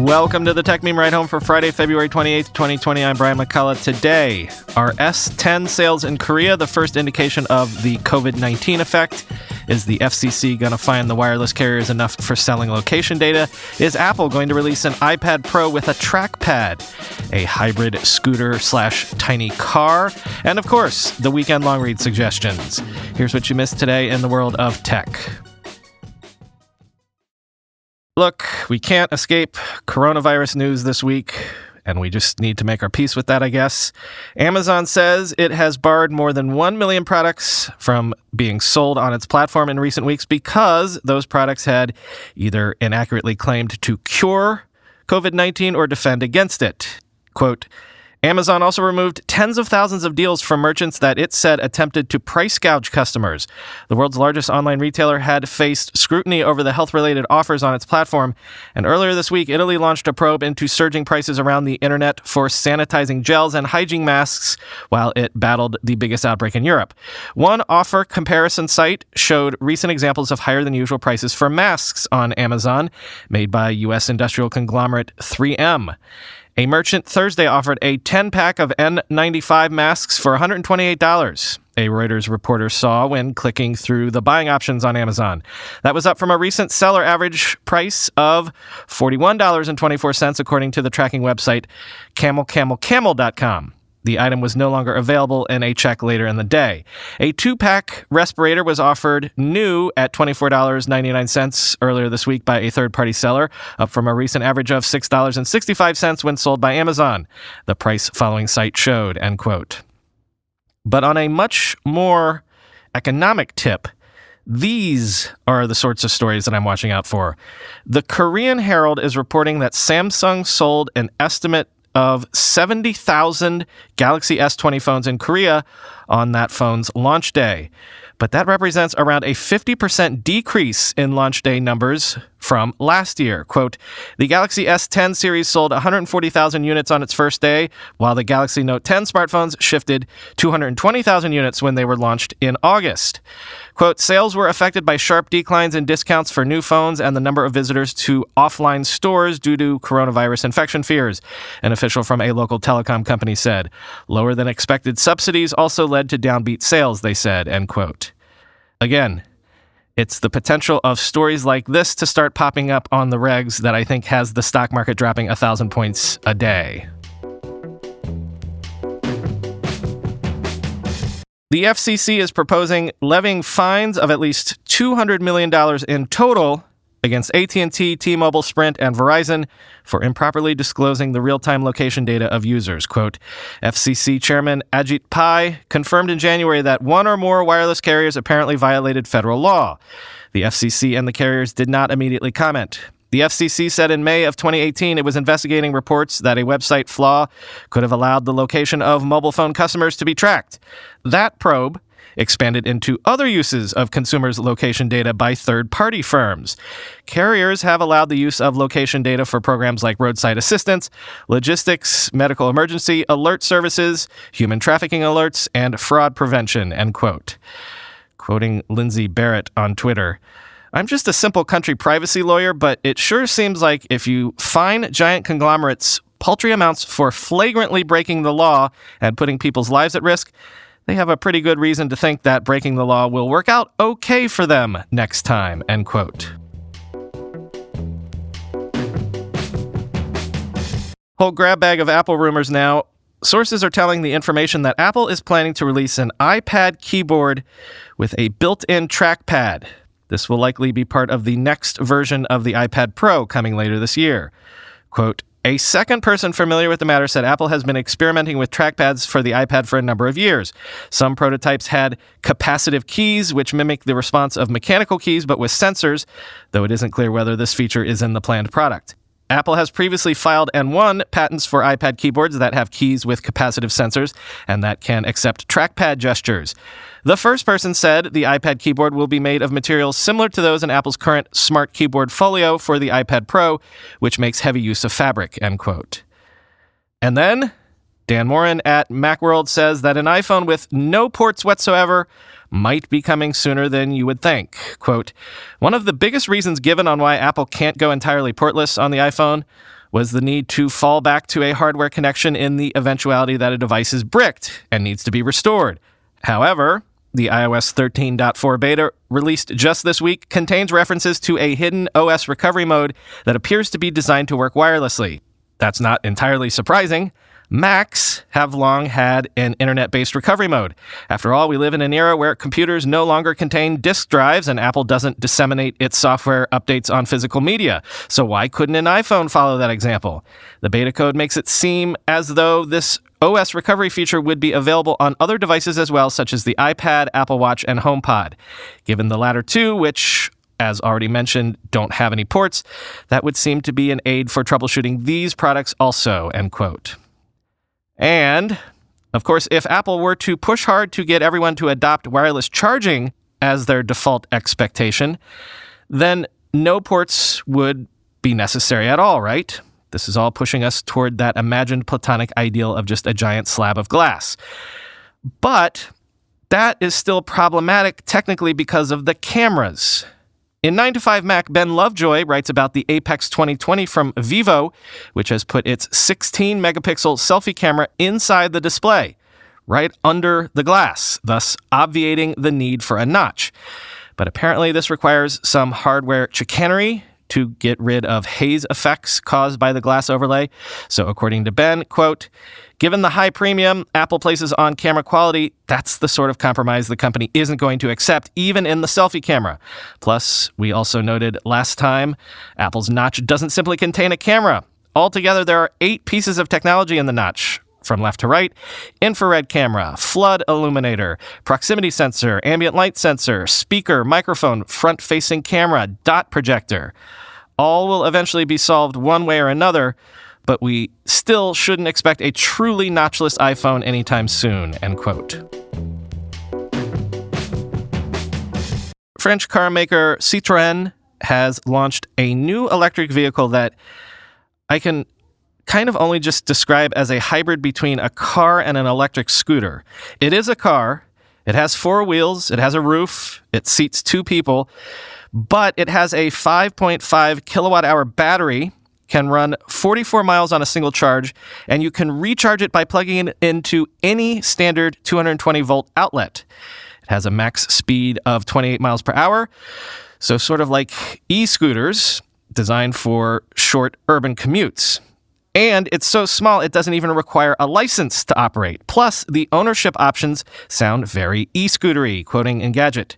Welcome to the Tech Meme Ride Home for Friday, February 28th, 2020. I'm Brian McCullough. Today, are S10 sales in Korea the first indication of the COVID-19 effect? Is the FCC going to fine the wireless carriers enough for selling location data? Is Apple going to release an iPad Pro with a Trackpad, a hybrid scooter/tiny car? And of course, the weekend long read suggestions. Here's what you missed today in the world of tech. Look, we can't escape coronavirus news this week, and we just need to make our peace with that, I guess. Amazon says it has barred more than 1 million products from being sold on its platform in recent weeks because those products had either inaccurately claimed to cure COVID-19 or defend against it. Quote, Amazon also removed tens of thousands of deals from merchants that it said attempted to price gouge customers. The world's largest online retailer had faced scrutiny over the health-related offers on its platform, and earlier this week, Italy launched a probe into surging prices around the internet for sanitizing gels and hygiene masks while it battled the biggest outbreak in Europe. One offer comparison site showed recent examples of higher-than-usual prices for masks on Amazon, made by U.S. industrial conglomerate 3M. A merchant Thursday offered a 10-pack of N95 masks for $128, a Reuters reporter saw when clicking through the buying options on Amazon. That was up from a recent seller average price of $41.24, according to the tracking website camelcamelcamel.com. The item was no longer available in a check later in the day. A 2-pack respirator was offered new at $24.99 earlier this week by a third-party seller, up from a recent average of $6.65 when sold by Amazon, the price-following site showed, end quote. But on a much more economic tip, these are the sorts of stories that I'm watching out for. The Korean Herald is reporting that Samsung sold an estimate of 70,000 Galaxy S20 phones in Korea on that phone's launch day. But that represents around a 50% decrease in launch day numbers from last year. Quote, the Galaxy S10 series sold 140,000 units on its first day, while the Galaxy Note 10 smartphones shifted 220,000 units when they were launched in August. Quote, sales were affected by sharp declines in discounts for new phones and the number of visitors to offline stores due to coronavirus infection fears, an official from a local telecom company said. Lower than expected subsidies also led to downbeat sales, they said, end quote. Again, it's the potential of stories like this to start popping up on the regs that I think has the stock market dropping 1,000 points a day. The FCC is proposing levying fines of at least $200 million in total against AT&T, T-Mobile, Sprint, and Verizon for improperly disclosing the real-time location data of users. Quote, FCC Chairman Ajit Pai confirmed in January that one or more wireless carriers apparently violated federal law. The FCC and the carriers did not immediately comment. The FCC said in May of 2018 it was investigating reports that a website flaw could have allowed the location of mobile phone customers to be tracked. That probe expanded into other uses of consumers' location data by third-party firms. Carriers have allowed the use of location data for programs like roadside assistance, logistics, medical emergency alert services, human trafficking alerts, and fraud prevention, end quote. Quoting Lindsay Barrett on Twitter, I'm just a simple country privacy lawyer, but it sure seems like if you fine giant conglomerates paltry amounts for flagrantly breaking the law and putting people's lives at risk, they have a pretty good reason to think that breaking the law will work out okay for them next time, end quote. Whole grab bag of Apple rumors now. Sources are telling the information that Apple is planning to release an iPad keyboard with a built-in trackpad. This will likely be part of the next version of the iPad Pro coming later this year. Quote, a second person familiar with the matter said Apple has been experimenting with trackpads for the iPad for a number of years. Some prototypes had capacitive keys, which mimic the response of mechanical keys, but with sensors, though it isn't clear whether this feature is in the planned product. Apple has previously filed and won patents for iPad keyboards that have keys with capacitive sensors and that can accept trackpad gestures. The first person said the iPad keyboard will be made of materials similar to those in Apple's current Smart Keyboard Folio for the iPad Pro, which makes heavy use of fabric, end quote. And then, Dan Morin at Macworld says that an iPhone with no ports whatsoever might be coming sooner than you would think. Quote, one of the biggest reasons given on why Apple can't go entirely portless on the iPhone, was the need to fall back to a hardware connection in the eventuality that a device is bricked and needs to be restored. However, the iOS 13.4 beta released just this week contains references to a hidden OS recovery mode that appears to be designed to work wirelessly. That's not entirely surprising. Macs have long had an internet-based recovery mode. After all, we live in an era where computers no longer contain disk drives and Apple doesn't disseminate its software updates on physical media. So why couldn't an iPhone follow that example? The beta code makes it seem as though this OS recovery feature would be available on other devices as well, such as the iPad, Apple Watch, and HomePod. Given the latter two, which, as already mentioned, don't have any ports, that would seem to be an aid for troubleshooting these products also, end quote. And, of course, if Apple were to push hard to get everyone to adopt wireless charging as their default expectation, then no ports would be necessary at all, right? This is all pushing us toward that imagined platonic ideal of just a giant slab of glass. But that is still problematic technically because of the cameras. In 9to5Mac, Ben Lovejoy writes about the Apex 2020 from Vivo, which has put its 16-megapixel selfie camera inside the display, right under the glass, thus obviating the need for a notch. But apparently this requires some hardware chicanery to get rid of haze effects caused by the glass overlay. So according to Ben, quote, "Given the high premium Apple places on camera quality, that's the sort of compromise the company isn't going to accept, even in the selfie camera. Plus, we also noted last time, Apple's notch doesn't simply contain a camera. Altogether, there are 8 pieces of technology in the notch. From left to right, infrared camera, flood illuminator, proximity sensor, ambient light sensor, speaker, microphone, front-facing camera, dot projector. All will eventually be solved one way or another, but we still shouldn't expect a truly notchless iPhone anytime soon," end quote. French car maker Citroën has launched a new electric vehicle that I can kind of only just describe as a hybrid between a car and an electric scooter. It is a car. It has 4 wheels. It has a roof. It seats 2 people. But it has a 5.5 kilowatt-hour battery, can run 44 miles on a single charge, and you can recharge it by plugging it into any standard 220-volt outlet. It has a max speed of 28 miles per hour, so sort of like e-scooters designed for short urban commutes. And it's so small, it doesn't even require a license to operate. Plus, the ownership options sound very e-scootery, quoting Engadget.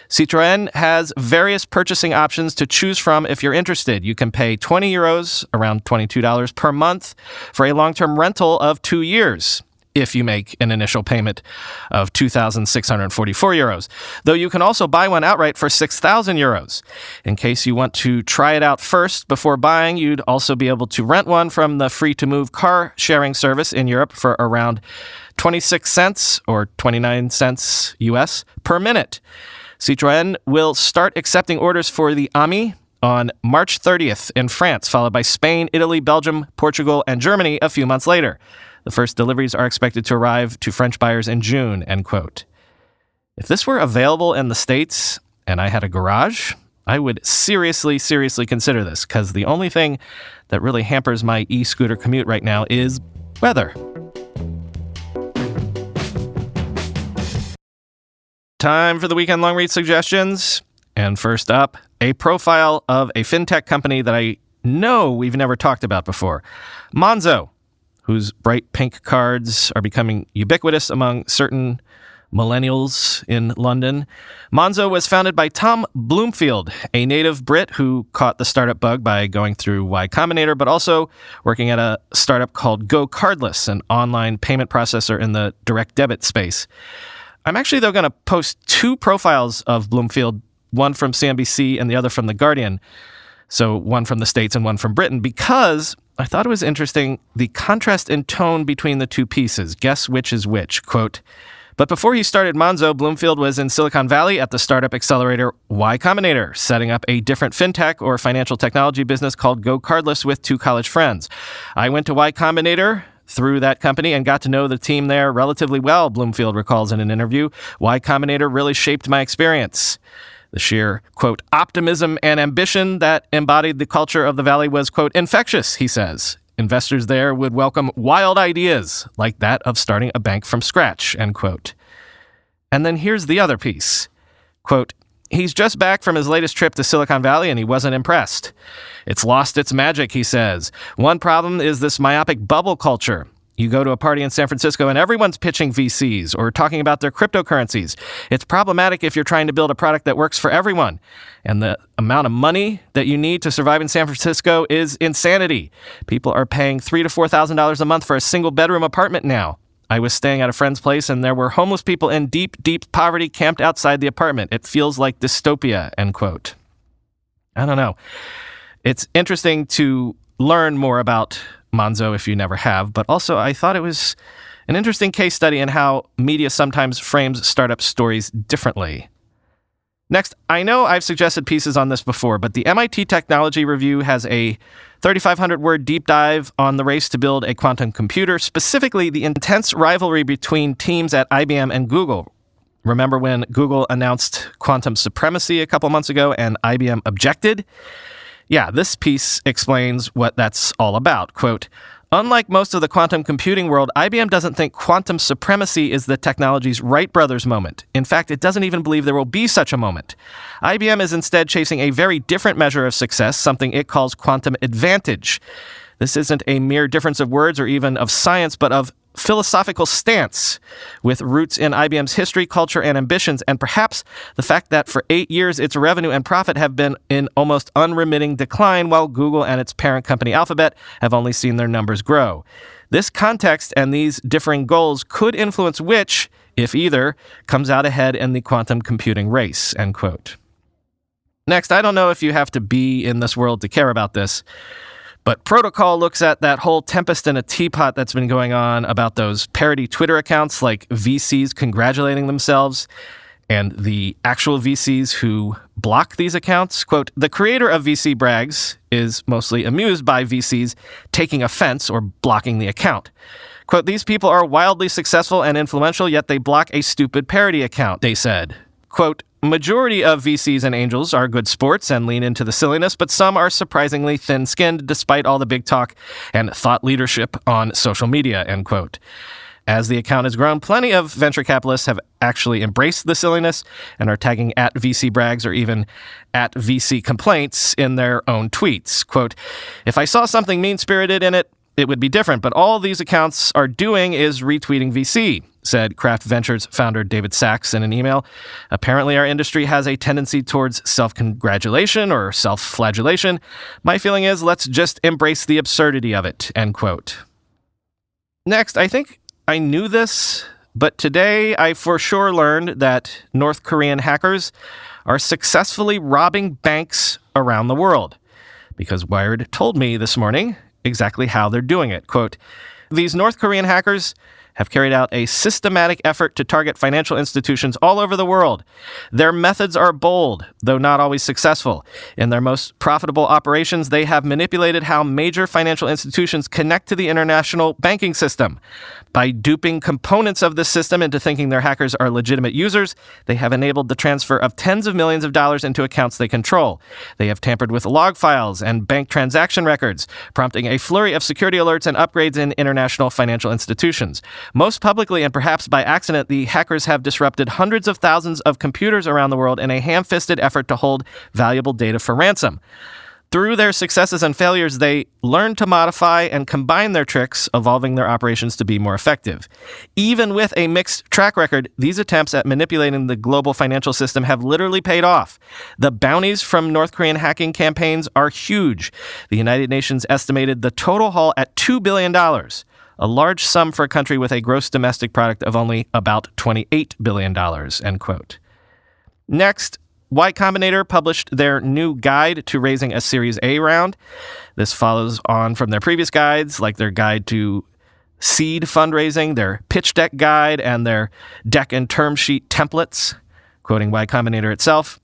Citroën has various purchasing options to choose from if you're interested. You can pay €20, around $22 per month, for a long-term rental of 2 years, if you make an initial payment of €2,644. Though you can also buy one outright for €6,000. In case you want to try it out first before buying, you'd also be able to rent one from the free-to-move car sharing service in Europe for around 26 cents or 29 cents US per minute. Citroën will start accepting orders for the Ami on March 30th in France, followed by Spain, Italy, Belgium, Portugal, and Germany a few months later. The first deliveries are expected to arrive to French buyers in June, end quote. If this were available in the States and I had a garage, I would seriously consider this, because the only thing that really hampers my e-scooter commute right now is weather. Time for the weekend long read suggestions. And first up, a profile of a fintech company that I know we've never talked about before. Monzo, whose bright pink cards are becoming ubiquitous among certain millennials in London. Monzo was founded by Tom Bloomfield, a native Brit who caught the startup bug by going through Y Combinator, but also working at a startup called Go Cardless, an online payment processor in the direct debit space. I'm actually, though, going to post 2 profiles of Bloomfield, one from CNBC and the other from The Guardian. So one from the States and one from Britain, because I thought it was interesting the contrast in tone between the 2 pieces. Guess which is which. Quote, "But before he started Monzo, Bloomfield was in Silicon Valley at the startup accelerator Y Combinator, setting up a different fintech or financial technology business called Go Cardless with 2 college friends. I went to Y Combinator through that company and got to know the team there relatively well," Bloomfield recalls in an interview. "Y Combinator really shaped my experience. The sheer, quote, optimism and ambition that embodied the culture of the Valley was, quote, infectious, he says. Investors there would welcome wild ideas like that of starting a bank from scratch, end quote. And then here's the other piece. Quote, he's just back from his latest trip to Silicon Valley and he wasn't impressed. It's lost its magic, he says. One problem is this myopic bubble culture. You go to a party in San Francisco and everyone's pitching VCs or talking about their cryptocurrencies. It's problematic if you're trying to build a product that works for everyone. And the amount of money that you need to survive in San Francisco is insanity. People are paying $3,000 to $4,000 a month for a single bedroom apartment now. I was staying at a friend's place and there were homeless people in deep, deep poverty camped outside the apartment. It feels like dystopia, end quote. I don't know. It's interesting to learn more about Monzo if you never have, but also I thought it was an interesting case study in how media sometimes frames startup stories differently. Next, I know I've suggested pieces on this before, but the MIT Technology Review has a 3,500-word deep dive on the race to build a quantum computer, specifically the intense rivalry between teams at IBM and Google. Remember when Google announced quantum supremacy a couple months ago and IBM objected? Yeah, this piece explains what that's all about. Quote, unlike most of the quantum computing world, IBM doesn't think quantum supremacy is the technology's Wright brothers moment. In fact, it doesn't even believe there will be such a moment. IBM is instead chasing a very different measure of success, something it calls quantum advantage. This isn't a mere difference of words or even of science, but of philosophical stance with roots in IBM's history, culture, and ambitions, and perhaps the fact that for 8 years its revenue and profit have been in almost unremitting decline while Google and its parent company Alphabet have only seen their numbers grow. This context and these differing goals could influence which, if either, comes out ahead in the quantum computing race, end quote. Next, I don't know if you have to be in this world to care about this, but Protocol looks at that whole tempest in a teapot that's been going on about those parody Twitter accounts like VCs congratulating themselves and the actual VCs who block these accounts. Quote, the creator of VC Brags is mostly amused by VCs taking offense or blocking the account. Quote, these people are wildly successful and influential, yet they block a stupid parody account, they said. Quote, majority of VCs and angels are good sports and lean into the silliness, but some are surprisingly thin-skinned despite all the big talk and thought leadership on social media, end quote. As the account has grown, plenty of venture capitalists have actually embraced the silliness and are tagging at VC Brags or even at VC Complaints in their own tweets. Quote, if I saw something mean-spirited in it, it would be different, but all these accounts are doing is retweeting VC, said Kraft Ventures founder David Sachs in an email. Apparently, our industry has a tendency towards self-congratulation or self-flagellation. My feeling is let's just embrace the absurdity of it, end quote. Next, I think I knew this, but today I for sure learned that North Korean hackers are successfully robbing banks around the world, because Wired told me this morning exactly how they're doing it. Quote, these North Korean hackers have carried out a systematic effort to target financial institutions all over the world. Their methods are bold, though not always successful. In their most profitable operations, they have manipulated how major financial institutions connect to the international banking system. By duping components of this system into thinking their hackers are legitimate users, they have enabled the transfer of tens of millions of dollars into accounts they control. They have tampered with log files and bank transaction records, prompting a flurry of security alerts and upgrades in international financial institutions. Most publicly and perhaps by accident, the hackers have disrupted hundreds of thousands of computers around the world in a ham-fisted effort to hold valuable data for ransom. Through their successes and failures, they learn to modify and combine their tricks, evolving their operations to be more effective. Even with a mixed track record, these attempts at manipulating the global financial system have literally paid off. The bounties from North Korean hacking campaigns are huge. The United Nations estimated the total haul at $2 billion. A large sum for a country with a gross domestic product of only about $28 billion, end quote. Next, Y Combinator published their new guide to raising a Series A round. This follows on from their previous guides, like their guide to seed fundraising, their pitch deck guide, and their deck and term sheet templates. Quoting Y Combinator itself,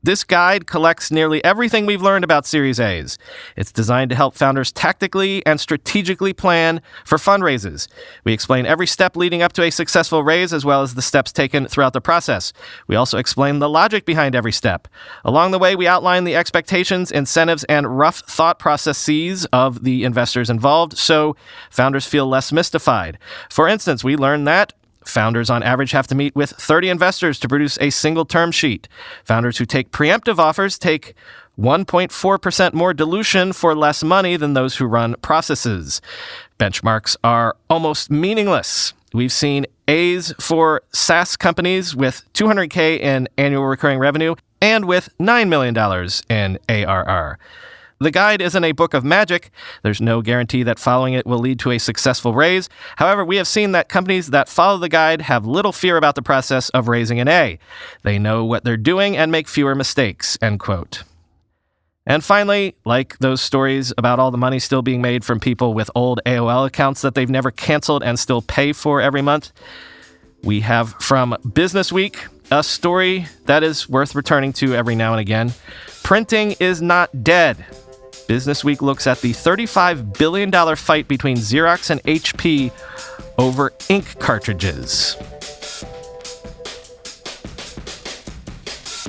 This guide collects nearly everything we've learned about Series A's. It's designed to help founders tactically and strategically plan for fundraises. We explain every step leading up to a successful raise, as well as the steps taken throughout the process. We also explain the logic behind every step. Along the way, we outline the expectations, incentives, and rough thought processes of the investors involved, so founders feel less mystified. For instance, we learned that founders on average have to meet with 30 investors to produce a single term sheet. Founders who take preemptive offers take 1.4% more dilution for less money than those who run processes. Benchmarks are almost meaningless. We've seen A's for SaaS companies with $200K in annual recurring revenue and with $9 million in ARR. The guide isn't a book of magic. There's no guarantee that following it will lead to a successful raise. However, we have seen that companies that follow the guide have little fear about the process of raising an A. They know what they're doing and make fewer mistakes, end quote. And finally, like those stories about all the money still being made from people with old AOL accounts that they've never canceled and still pay for every month, we have from Business Week a story that is worth returning to every now and again. Printing is not dead. Business Week looks at the $35 billion fight between Xerox and HP over ink cartridges.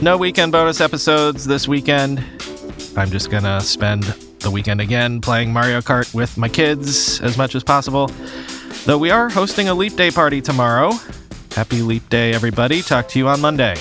No weekend bonus episodes this weekend. I'm just gonna spend the weekend again playing Mario Kart with my kids as much as possible. Though we are hosting a Leap Day party tomorrow. Happy Leap Day, everybody. Talk to you on Monday.